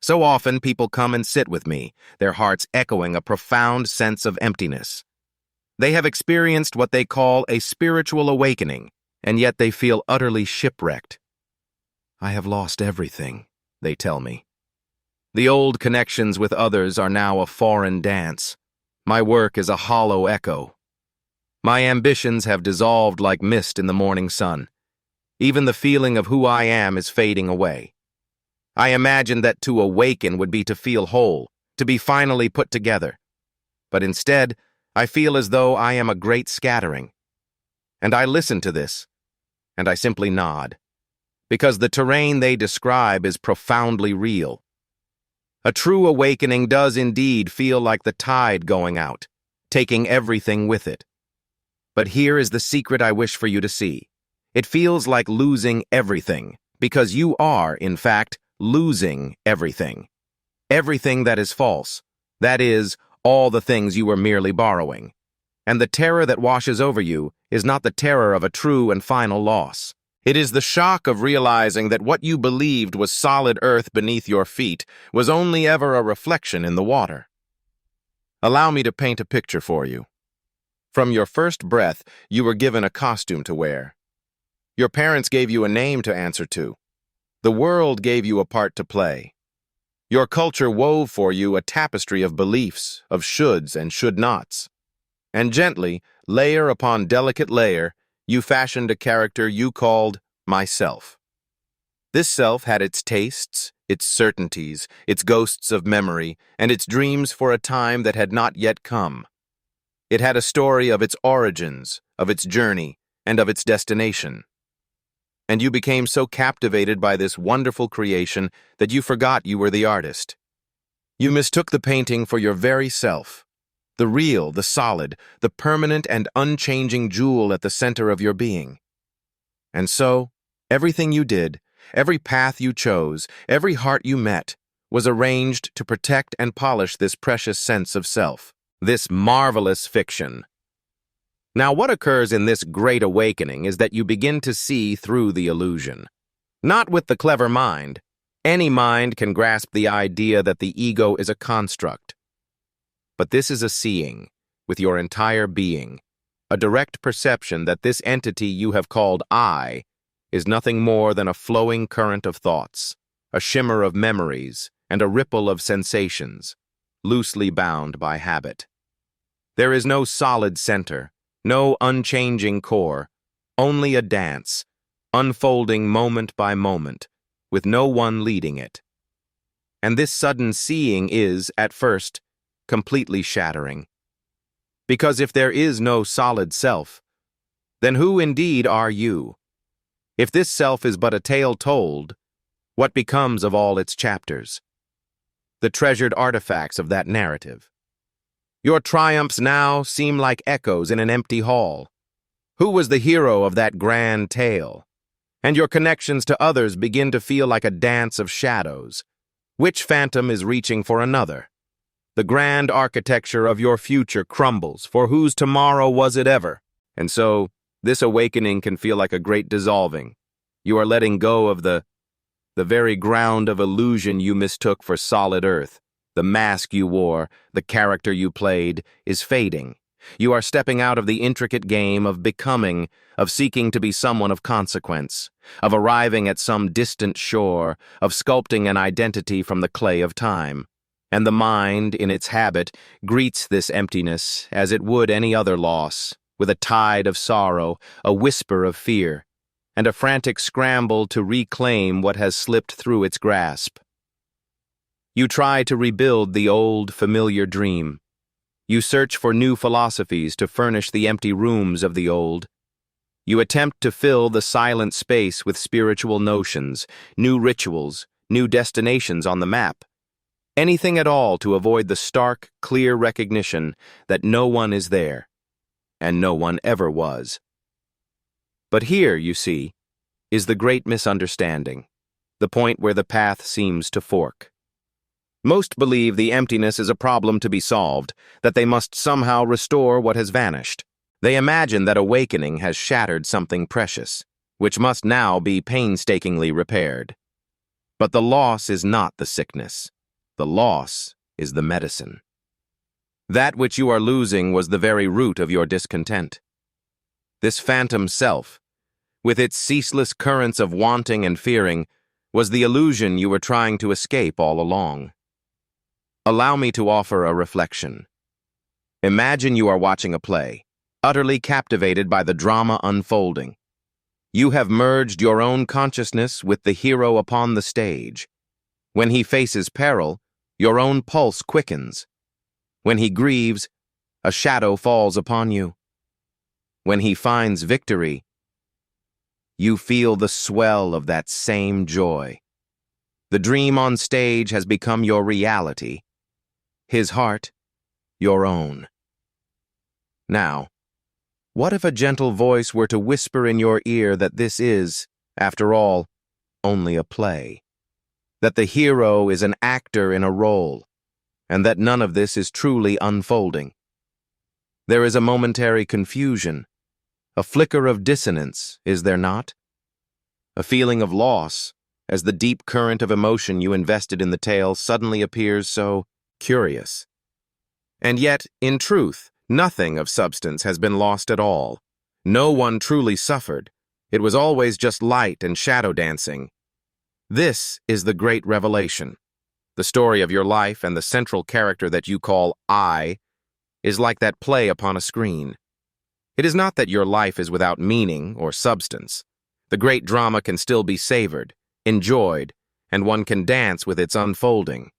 So often people come and sit with me, their hearts echoing a profound sense of emptiness. They have experienced what they call a spiritual awakening, and yet they feel utterly shipwrecked. I have lost everything, they tell me. The old connections with others are now a foreign dance. My work is a hollow echo. My ambitions have dissolved like mist in the morning sun. Even the feeling of who I am is fading away. I imagined that to awaken would be to feel whole, to be finally put together. But instead, I feel as though I am a great scattering. And I listen to this, and I simply nod, because the terrain they describe is profoundly real. A true awakening does indeed feel like the tide going out, taking everything with it. But here is the secret I wish for you to see. It feels like losing everything, because you are, in fact, losing everything. Everything that is false, that is, all the things you were merely borrowing. And the terror that washes over you is not the terror of a true and final loss. It is the shock of realizing that what you believed was solid earth beneath your feet was only ever a reflection in the water. Allow me to paint a picture for you. From your first breath, you were given a costume to wear. Your parents gave you a name to answer to. The world gave you a part to play. Your culture wove for you a tapestry of beliefs, of shoulds and should-nots. And gently, layer upon delicate layer, you fashioned a character you called myself. This self had its tastes, its certainties, its ghosts of memory, and its dreams for a time that had not yet come. It had a story of its origins, of its journey, and of its destination. And you became so captivated by this wonderful creation that you forgot you were the artist. You mistook the painting for your very self, the real, the solid, the permanent and unchanging jewel at the center of your being. And so, everything you did, every path you chose, every heart you met, was arranged to protect and polish this precious sense of self, this marvelous fiction. Now, what occurs in this great awakening is that you begin to see through the illusion. Not with the clever mind. Any mind can grasp the idea that the ego is a construct. But this is a seeing, with your entire being, a direct perception that this entity you have called I is nothing more than a flowing current of thoughts, a shimmer of memories, and a ripple of sensations, loosely bound by habit. There is no solid center, no unchanging core, only a dance, unfolding moment by moment, with no one leading it. And this sudden seeing is, at first, completely shattering. Because if there is no solid self, then who indeed are you? If this self is but a tale told, what becomes of all its chapters? The treasured artifacts of that narrative. Your triumphs now seem like echoes in an empty hall. Who was the hero of that grand tale? And your connections to others begin to feel like a dance of shadows. Which phantom is reaching for another? The grand architecture of your future crumbles, for whose tomorrow was it ever? And so, this awakening can feel like a great dissolving. You are letting go of the very ground of illusion you mistook for solid earth. The mask you wore, the character you played, is fading. You are stepping out of the intricate game of becoming, of seeking to be someone of consequence, of arriving at some distant shore, of sculpting an identity from the clay of time. And the mind, in its habit, greets this emptiness as it would any other loss, with a tide of sorrow, a whisper of fear, and a frantic scramble to reclaim what has slipped through its grasp. You try to rebuild the old, familiar dream. You search for new philosophies to furnish the empty rooms of the old. You attempt to fill the silent space with spiritual notions, new rituals, new destinations on the map. Anything at all to avoid the stark, clear recognition that no one is there, and no one ever was. But here, you see, is the great misunderstanding, the point where the path seems to fork. Most believe the emptiness is a problem to be solved, that they must somehow restore what has vanished. They imagine that awakening has shattered something precious, which must now be painstakingly repaired. But the loss is not the sickness. The loss is the medicine. That which you are losing was the very root of your discontent. This phantom self, with its ceaseless currents of wanting and fearing, was the illusion you were trying to escape all along. Allow me to offer a reflection. Imagine you are watching a play, utterly captivated by the drama unfolding. You have merged your own consciousness with the hero upon the stage. When he faces peril, your own pulse quickens. When he grieves, a shadow falls upon you. When he finds victory, you feel the swell of that same joy. The dream on stage has become your reality, his heart, your own. Now, what if a gentle voice were to whisper in your ear that this is, after all, only a play? That the hero is an actor in a role, and that none of this is truly unfolding? There is a momentary confusion, a flicker of dissonance, is there not? A feeling of loss, as the deep current of emotion you invested in the tale suddenly appears so curious. And yet, in truth, nothing of substance has been lost at all. No one truly suffered. It was always just light and shadow dancing. This is the great revelation. The story of your life and the central character that you call I is like that play upon a screen. It is not that your life is without meaning or substance. The great drama can still be savored, enjoyed, and one can dance with its unfolding.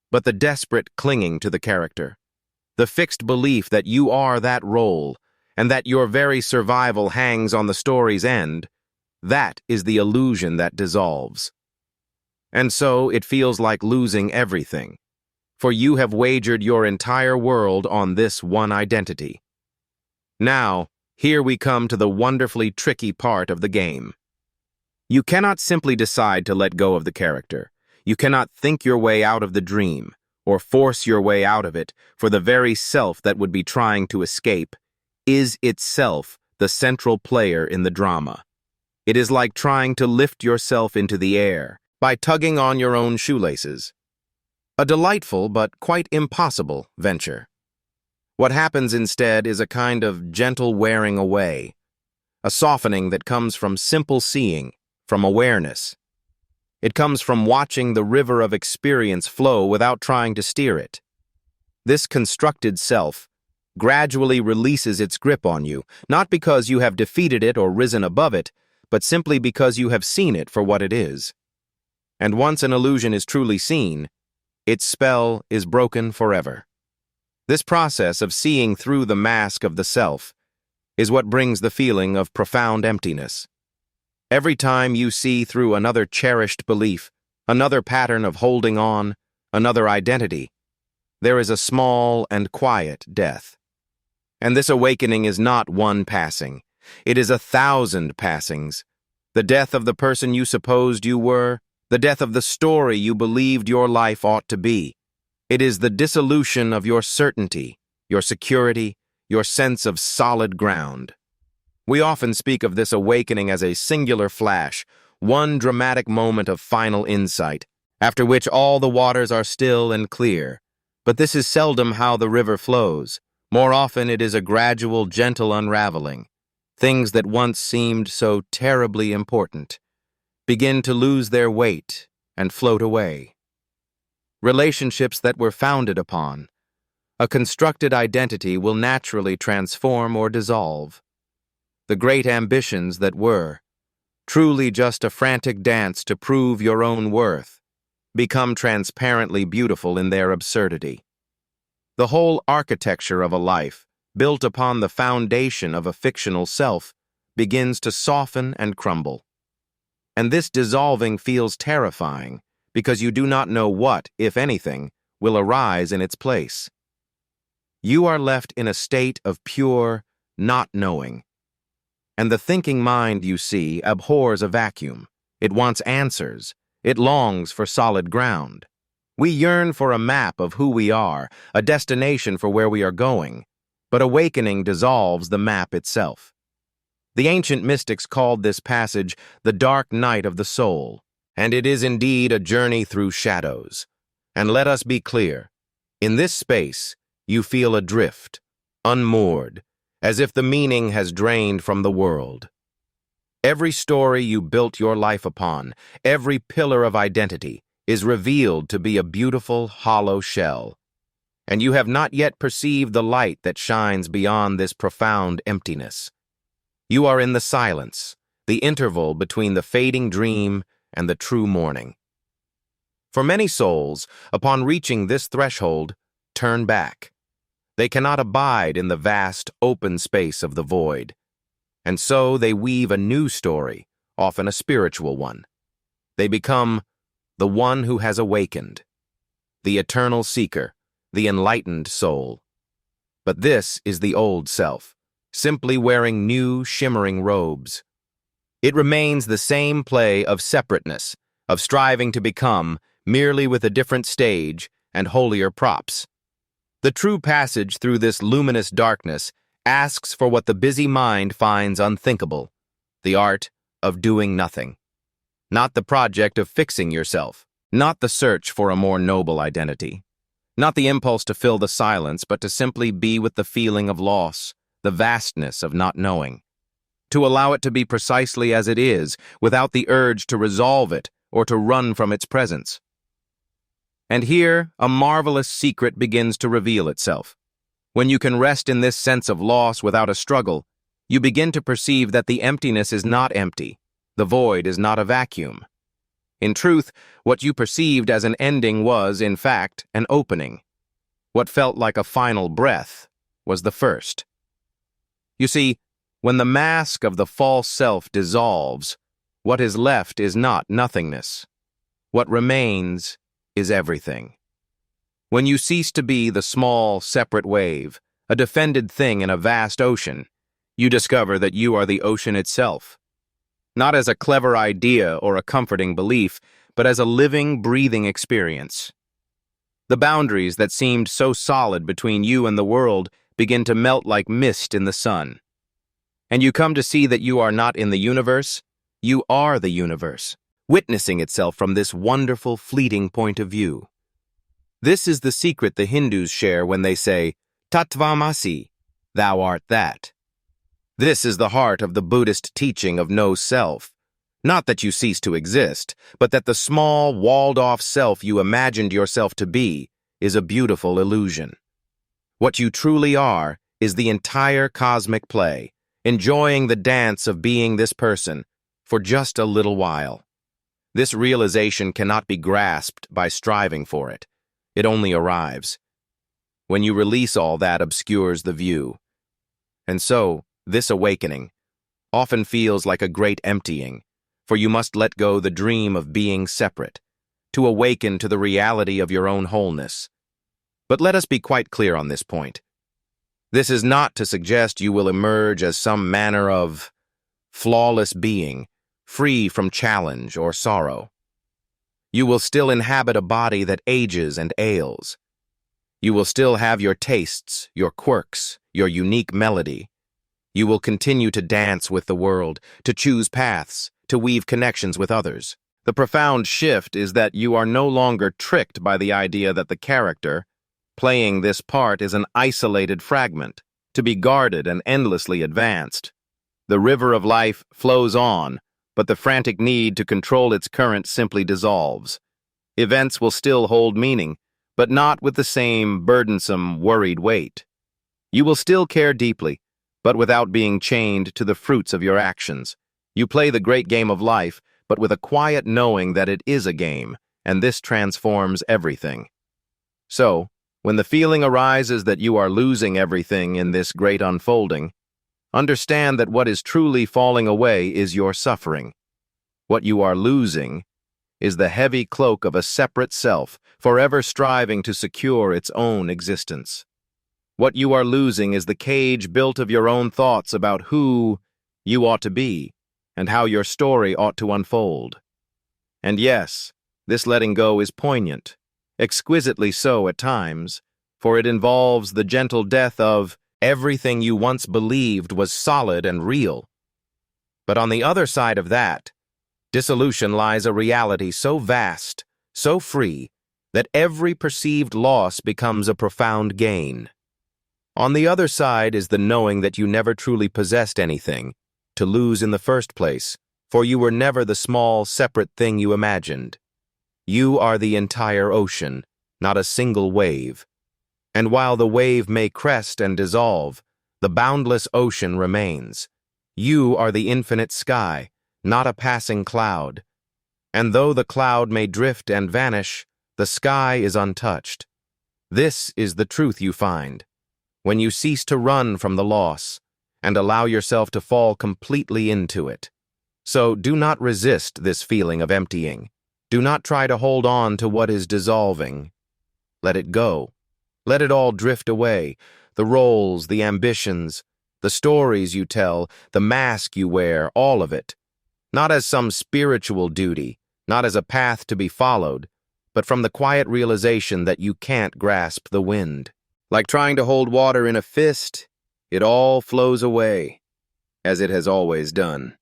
But the desperate clinging to the character, the fixed belief that you are that role, and that your very survival hangs on the story's end, that is the illusion that dissolves. And so it feels like losing everything, for you have wagered your entire world on this one identity. Now, here we come to the wonderfully tricky part of the game. You cannot simply decide to let go of the character. You cannot think your way out of the dream, or force your way out of it, for the very self that would be trying to escape is itself the central player in the drama. It is like trying to lift yourself into the air by tugging on your own shoelaces. A delightful but quite impossible venture. What happens instead is a kind of gentle wearing away, a softening that comes from simple seeing, from awareness. It comes from watching the river of experience flow without trying to steer it. This constructed self gradually releases its grip on you, not because you have defeated it or risen above it, but simply because you have seen it for what it is. And once an illusion is truly seen, its spell is broken forever. This process of seeing through the mask of the self is what brings the feeling of profound emptiness. Every time you see through another cherished belief, another pattern of holding on, another identity, there is a small and quiet death. And this awakening is not one passing. It is 1,000 passings. The death of the person you supposed you were, the death of the story you believed your life ought to be. It is the dissolution of your certainty, your security, your sense of solid ground. We often speak of this awakening as a singular flash, one dramatic moment of final insight, after which all the waters are still and clear. But this is seldom how the river flows. More often it is a gradual, gentle unraveling. Things that once seemed so terribly important begin to lose their weight and float away. Relationships that were founded upon a constructed identity will naturally transform or dissolve. The great ambitions that were truly just a frantic dance to prove your own worth become transparently beautiful in their absurdity. The whole architecture of a life, built upon the foundation of a fictional self, begins to soften and crumble. And this dissolving feels terrifying, because you do not know what, if anything, will arise in its place. You are left in a state of pure not knowing. And the thinking mind, you see, abhors a vacuum. It wants answers. It longs for solid ground. We yearn for a map of who we are, a destination for where we are going. But awakening dissolves the map itself. The ancient mystics called this passage the dark night of the soul. And it is indeed a journey through shadows. And let us be clear, in this space, you feel adrift, unmoored, as if the meaning has drained from the world. Every story you built your life upon, every pillar of identity, is revealed to be a beautiful, hollow shell. And you have not yet perceived the light that shines beyond this profound emptiness. You are in the silence, the interval between the fading dream and the true morning. For many souls, upon reaching this threshold, turn back. They cannot abide in the vast, open space of the void. And so they weave a new story, often a spiritual one. They become the one who has awakened, the eternal seeker, the enlightened soul. But this is the old self, simply wearing new, shimmering robes. It remains the same play of separateness, of striving to become, merely with a different stage and holier props. The true passage through this luminous darkness asks for what the busy mind finds unthinkable, the art of doing nothing. Not the project of fixing yourself, not the search for a more noble identity, not the impulse to fill the silence, but to simply be with the feeling of loss, the vastness of not knowing. To allow it to be precisely as it is, without the urge to resolve it or to run from its presence. And here, a marvelous secret begins to reveal itself. When you can rest in this sense of loss without a struggle, you begin to perceive that the emptiness is not empty, the void is not a vacuum. In truth, what you perceived as an ending was, in fact, an opening. What felt like a final breath was the first. You see, when the mask of the false self dissolves, what is left is not nothingness. What remains is everything. When you cease to be the small, separate wave, a defended thing in a vast ocean, you discover that you are the ocean itself. Not as a clever idea or a comforting belief, but as a living, breathing experience. The boundaries that seemed so solid between you and the world begin to melt like mist in the sun. And you come to see that you are not in the universe, you are the universe, witnessing itself from this wonderful, fleeting point of view. This is the secret the Hindus share when they say, Tattvamasi, thou art that. This is the heart of the Buddhist teaching of no self. Not that you cease to exist, but that the small, walled-off self you imagined yourself to be is a beautiful illusion. What you truly are is the entire cosmic play, enjoying the dance of being this person for just a little while. This realization cannot be grasped by striving for it. It only arrives. When you release all that obscures the view. And so, this awakening often feels like a great emptying, for you must let go the dream of being separate, to awaken to the reality of your own wholeness. But let us be quite clear on this point. This is not to suggest you will emerge as some manner of flawless being, free from challenge or sorrow. You will still inhabit a body that ages and ails. You will still have your tastes, your quirks, your unique melody. You will continue to dance with the world, to choose paths, to weave connections with others. The profound shift is that you are no longer tricked by the idea that the character, playing this part, is an isolated fragment, to be guarded and endlessly advanced. The river of life flows on, but the frantic need to control its current simply dissolves. Events will still hold meaning, but not with the same burdensome, worried weight. You will still care deeply, but without being chained to the fruits of your actions. You play the great game of life, but with a quiet knowing that it is a game, and this transforms everything. So, when the feeling arises that you are losing everything in this great unfolding, understand that what is truly falling away is your suffering. What you are losing is the heavy cloak of a separate self, forever striving to secure its own existence. What you are losing is the cage built of your own thoughts about who you ought to be and how your story ought to unfold. And yes, this letting go is poignant, exquisitely so at times, for it involves the gentle death of everything you once believed was solid and real. But on the other side of that, Dissolution lies a reality so vast, so free, that every perceived loss becomes a profound gain. On the other side is the knowing that you never truly possessed anything to lose in the first place, for you were never the small, separate thing you imagined. You are the entire ocean, not a single wave. And while the wave may crest and dissolve, the boundless ocean remains. You are the infinite sky, not a passing cloud. And though the cloud may drift and vanish, the sky is untouched. This is the truth you find when you cease to run from the loss and allow yourself to fall completely into it. So do not resist this feeling of emptying. Do not try to hold on to what is dissolving. Let it go. Let it all drift away, the roles, the ambitions, the stories you tell, the mask you wear, all of it. Not as some spiritual duty, not as a path to be followed, but from the quiet realization that you can't grasp the wind. Like trying to hold water in a fist, it all flows away, as it has always done.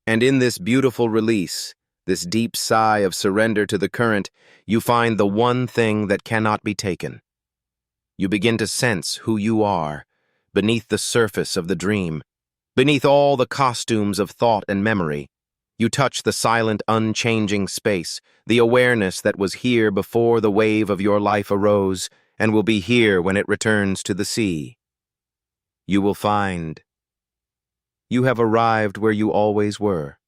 And in this beautiful release, this deep sigh of surrender to the current, you find the one thing that cannot be taken. You begin to sense who you are, beneath the surface of the dream, beneath all the costumes of thought and memory. You touch the silent, unchanging space, the awareness that was here before the wave of your life arose, and will be here when it returns to the sea. You will find you have arrived where you always were.